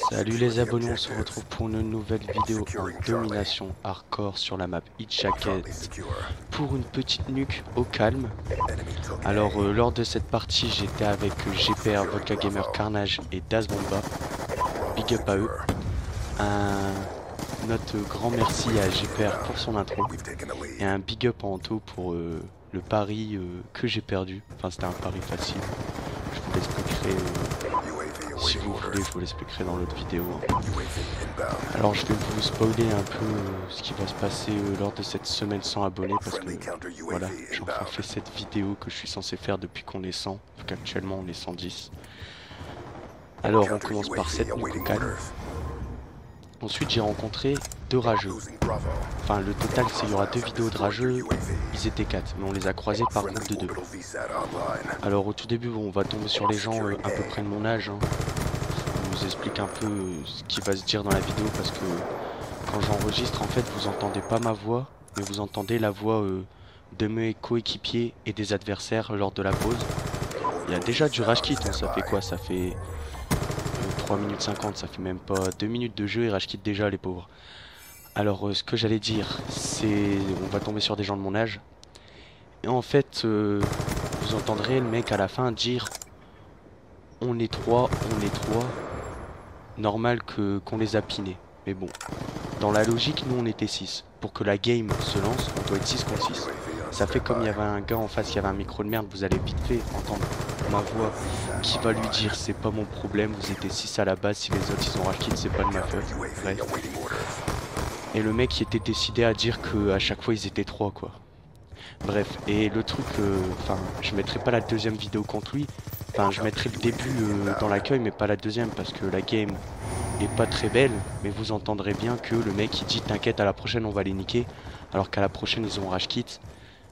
Salut les abonnés, on se retrouve pour une nouvelle vidéo en domination hardcore sur la map Hitjacket pour une petite nuque au calme. Alors lors de cette partie j'étais avec GPR, Vodka Gamer, Carnage et Das Bomba. Big up à eux. Notre grand merci à GPR pour son intro et un big up en tout pour le pari que j'ai perdu. Enfin c'était un pari facile. Je vous l'expliquerai si vous voulez, je vous l'expliquerai dans l'autre vidéo. Alors je vais vous spoiler un peu ce qui va se passer lors de cette semaine sans abonnés parce que voilà, j'ai enfin fait cette vidéo que je suis censé faire depuis qu'on est 100, donc qu'actuellement on est 110. Alors on commence par cette nuque au calme. Ensuite j'ai rencontré 2 rageux. Enfin le total c'est il y aura 2 vidéos de rageux, ils étaient 4 mais on les a croisés par groupe de 2. Alors au tout début on va tomber sur les gens à peu près de mon âge. Je vous explique un peu ce qui va se dire dans la vidéo parce que quand j'enregistre en fait vous entendez pas ma voix mais vous entendez la voix de mes coéquipiers et des adversaires lors de la pause. Il y a déjà du rage kit, hein, ça fait quoi? Ça fait 3 minutes 50, ça fait même pas 2 minutes de jeu et rage kit déjà les pauvres. Alors ce que j'allais dire c'est on va tomber sur des gens de mon âge et en fait vous entendrez le mec à la fin dire on est 3, normal qu'on les a pinés. Mais bon, dans la logique nous on était 6. Pour que la game se lance on doit être 6 contre 6. Ça fait comme il y avait un gars en face qui avait un micro de merde, vous allez vite fait entendre ma voix qui va lui dire c'est pas mon problème, vous étiez 6 à la base, si les autres ils ont rage kit c'est pas de ma faute. Bref. Et le mec qui était décidé à dire que à chaque fois ils étaient 3 quoi. Bref, et le truc, enfin je mettrai pas la deuxième vidéo contre lui, enfin je mettrai le début dans l'accueil mais pas la deuxième parce que la game est pas très belle, mais vous entendrez bien que le mec il dit t'inquiète à la prochaine on va les niquer, alors qu'à la prochaine ils ont rage kit.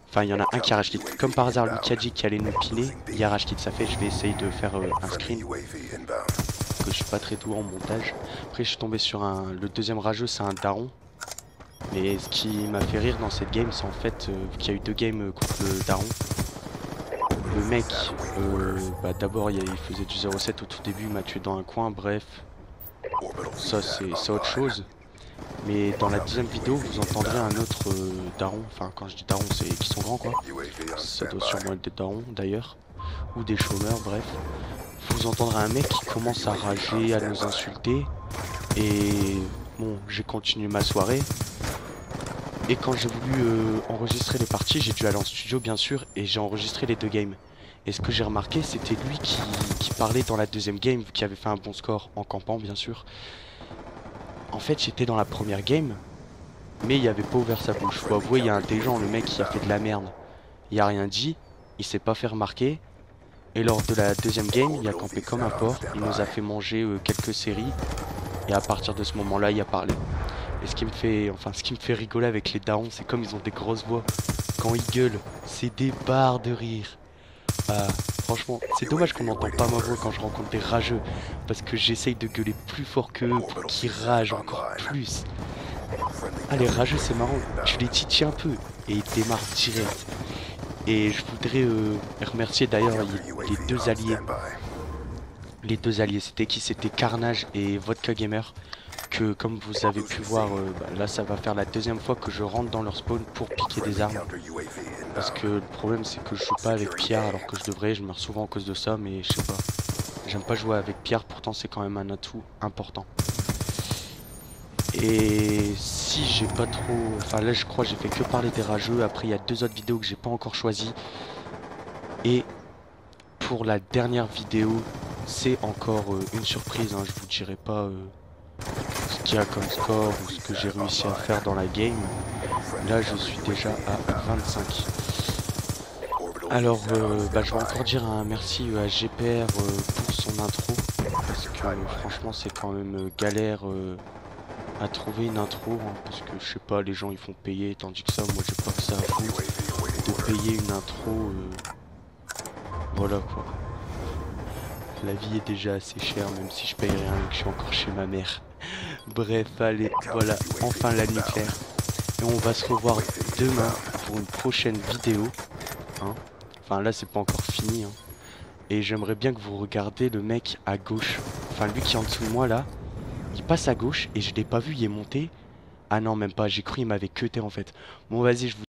Enfin il y en a un qui a rage kit, comme par hasard lui qui a dit qu'il allait nous piner, il y a rage kit, ça fait je vais essayer de faire un screen, parce que je suis pas très doué en montage. Après je suis tombé sur le deuxième rageux c'est un daron. Mais ce qui m'a fait rire dans cette game, c'est en fait, vu qu'il y a eu 2 games contre le daron, le mec, d'abord il faisait du 0,7 au tout début, il m'a tué dans un coin, bref, ça c'est autre chose. Mais dans la deuxième vidéo, vous entendrez un autre daron, enfin quand je dis daron, c'est qui sont grands quoi, ça doit sûrement être des darons d'ailleurs, ou des chômeurs, bref. Vous entendrez un mec qui commence à rager, à nous insulter, et bon, j'ai continué ma soirée. Et quand j'ai voulu enregistrer les parties, j'ai dû aller en studio bien sûr et j'ai enregistré les 2 games. Et ce que j'ai remarqué, c'était lui qui parlait dans la deuxième game, qui avait fait un bon score en campant bien sûr. En fait, j'étais dans la première game, mais il avait pas ouvert sa bouche. Faut avouer, il y a un des gens, le mec qui a fait de la merde. Il a rien dit, il s'est pas fait remarquer. Et lors de la deuxième game, il a campé comme un porc, il nous a fait manger quelques séries. Et à partir de ce moment-là, il a parlé. Et ce qui me fait rigoler avec les darons, c'est comme ils ont des grosses voix. Quand ils gueulent, c'est des barres de rire. Franchement, c'est dommage qu'on n'entend pas ma voix quand je rencontre des rageux. Parce que j'essaye de gueuler plus fort qu'eux pour qu'ils ragent encore plus. Ah, les rageux, c'est marrant. Tu les titilles un peu et ils démarrent direct. Et je voudrais remercier d'ailleurs les 2 alliés. Les 2 alliés, c'était qui? C'était Carnage et Vodka Gamer. Que comme vous avez pu voir, là ça va faire la deuxième fois que je rentre dans leur spawn pour piquer des armes. Parce que le problème c'est que je joue pas avec Pierre alors que je devrais, je meurs souvent à cause de ça, mais je sais pas. J'aime pas jouer avec Pierre, pourtant c'est quand même un atout important. Et si j'ai pas trop... Enfin là je crois j'ai fait que parler des rageux, après il y a 2 autres vidéos que j'ai pas encore choisies. Et pour la dernière vidéo, c'est encore une surprise, hein, je vous dirai pas... ce qu'il y a comme score ou ce que j'ai réussi à faire dans la game. Là je suis déjà à 25. Alors je vais encore dire un merci à GPR pour son intro. Parce que franchement c'est quand même galère à trouver une intro. Hein, parce que je sais pas, les gens ils font payer. Tandis que ça moi j'ai pas que ça à foutre de payer une intro. Voilà quoi. La vie est déjà assez chère même si je paye rien et que je suis encore chez ma mère. Bref, allez, voilà, enfin la nuit claire. Et on va se revoir demain pour une prochaine vidéo. Hein. Enfin là c'est pas encore fini. Hein. Et j'aimerais bien que vous regardiez le mec à gauche. Enfin lui qui est en dessous de moi là. Il passe à gauche et je l'ai pas vu, il est monté. Ah non, même pas, j'ai cru il m'avait cuté en fait. Bon, vas-y, je vous